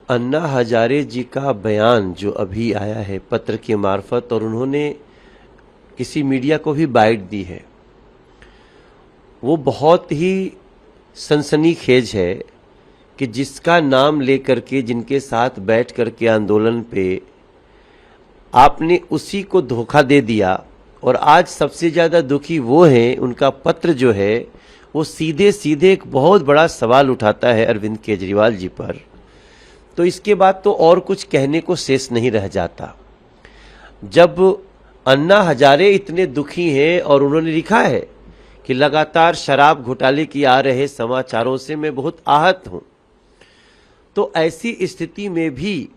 अन्ना हजारे जी का बयान जो अभी आया है पत्र के मार्फत, और उन्होंने किसी मीडिया को भी बाइट दी है, वो बहुत ही सनसनीखेज है कि जिसका नाम लेकर के, जिनके साथ बैठ करके आंदोलन पे आपने उसी को धोखा दे दिया। और आज सबसे ज़्यादा दुखी वो हैं, उनका पत्र जो है वो सीधे सीधे एक बहुत बड़ा सवाल उठाता है अरविंद केजरीवाल जी पर। तो इसके बाद तो और कुछ कहने को शेष नहीं रह जाता। जब अन्ना हजारे इतने दुखी हैं और उन्होंने लिखा है कि लगातार शराब घोटाले की आ रहे समाचारों से मैं बहुत आहत हूं, तो ऐसी स्थिति में भी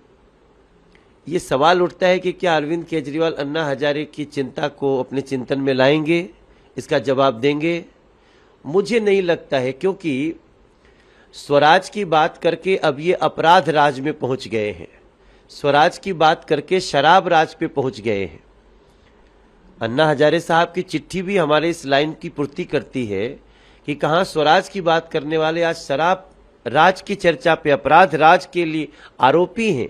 ये सवाल उठता है कि क्या अरविंद केजरीवाल अन्ना हजारे की चिंता को अपने चिंतन में लाएंगे, इसका जवाब देंगे? मुझे नहीं लगता है, क्योंकि स्वराज की बात करके अब ये अपराध राज में पहुंच गए हैं, स्वराज की बात करके शराब राज पे पहुंच गए हैं। अन्ना हजारे साहब की चिट्ठी भी हमारे इस लाइन की पूर्ति करती है कि कहां स्वराज की बात करने वाले आज शराब राज की चर्चा पे, अपराध राज के लिए आरोपी हैं।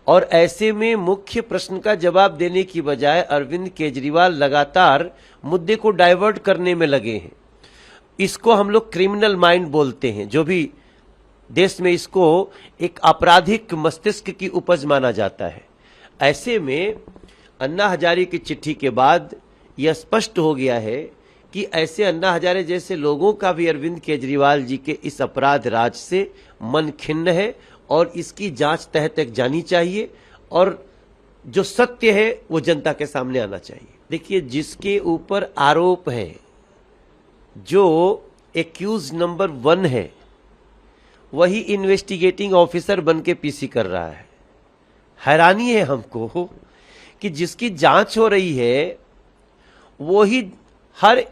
और ऐसे में मुख्य प्रश्न का जवाब देने की बजाय अरविंद केजरीवाल लगातार मुद्दे को डाइवर्ट करने में लगे हैं। इसको हम लोग क्रिमिनल माइंड बोलते हैं, जो भी देश में इसको एक आपराधिक मस्तिष्क की उपज माना जाता है। ऐसे में अन्ना हजारे की चिट्ठी के बाद यह स्पष्ट हो गया है कि ऐसे अन्ना हजारे जैसे लोगों का भी अरविंद केजरीवाल जी के इस अपराध राज से मन खिन्न है और इसकी जांच तह तक जानी चाहिए और जो सत्य है वो जनता के सामने आना चाहिए। देखिए, जिसके ऊपर आरोप है, जो एक्यूज नंबर 1 है, वही इन्वेस्टिगेटिंग ऑफिसर बन के पीसी कर रहा है। हैरानी है हमको कि जिसकी जांच हो रही है वो ही हर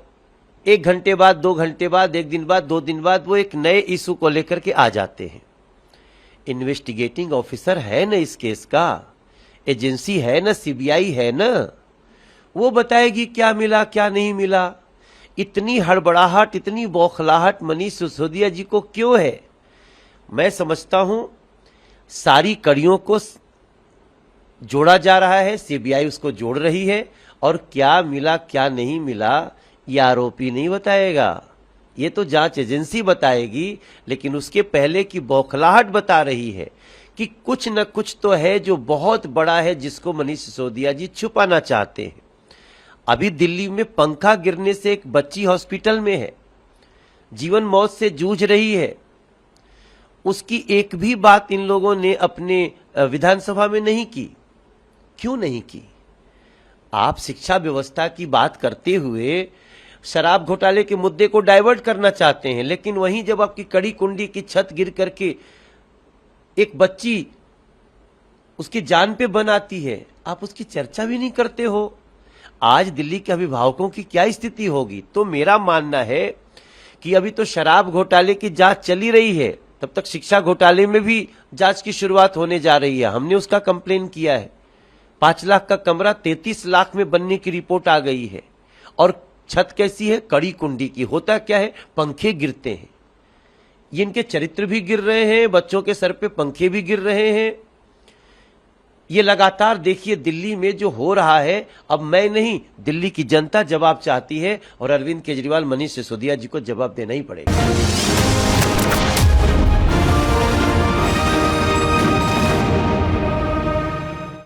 1 घंटे बाद, 2 घंटे बाद, 1 दिन बाद, 2 दिन बाद वो एक नए इशू को लेकर के आ जाते हैं। इन्वेस्टिगेटिंग ऑफिसर है ना इस केस का, एजेंसी है ना, सीबीआई है ना, वो बताएगी क्या मिला क्या नहीं मिला। इतनी हड़बड़ाहट, इतनी बौखलाहट मनीष सिसोदिया जी को क्यों है? मैं समझता हूं सारी कड़ियों को जोड़ा जा रहा है, सीबीआई उसको जोड़ रही है, और क्या मिला क्या नहीं मिला ये आरोपी नहीं बताएगा, ये तो जांच एजेंसी बताएगी। लेकिन उसके पहले की बौखलाहट बता रही है कि कुछ न कुछ तो है जो बहुत बड़ा है, जिसको मनीष सिसोदिया जी छुपाना चाहते हैं। अभी दिल्ली में पंखा गिरने से एक बच्ची हॉस्पिटल में है, जीवन मौत से जूझ रही है, उसकी एक भी बात इन लोगों ने अपने विधानसभा में नहीं की। क्यों नहीं की? आप शिक्षा व्यवस्था की बात करते हुए शराब घोटाले के मुद्दे को डाइवर्ट करना चाहते हैं, लेकिन वहीं जब आपकी कड़ी कुंडी की छत गिर करके एक बच्ची उसकी जान पे बन आती है, आप उसकी चर्चा भी नहीं करते हो। आज दिल्ली के अभिभावकों की क्या स्थिति होगी? तो मेरा मानना है कि अभी तो शराब घोटाले की जांच चली रही है, तब तक शिक्षा घोटाले में भी जांच की शुरुआत होने जा रही है। हमने उसका कंप्लेन किया है। 5 लाख का कमरा 33 लाख में बनने की रिपोर्ट आ गई है, और छत कैसी है? कड़ी कुंडी की। होता क्या है? पंखे गिरते हैं, ये इनके चरित्र भी गिर रहे हैं, बच्चों के सर पे पंखे भी गिर रहे हैं। ये लगातार देखिए दिल्ली में जो हो रहा है, अब मैं नहीं, दिल्ली की जनता जवाब चाहती है, और अरविंद केजरीवाल, मनीष सिसोदिया जी को जवाब देना ही पड़ेगा।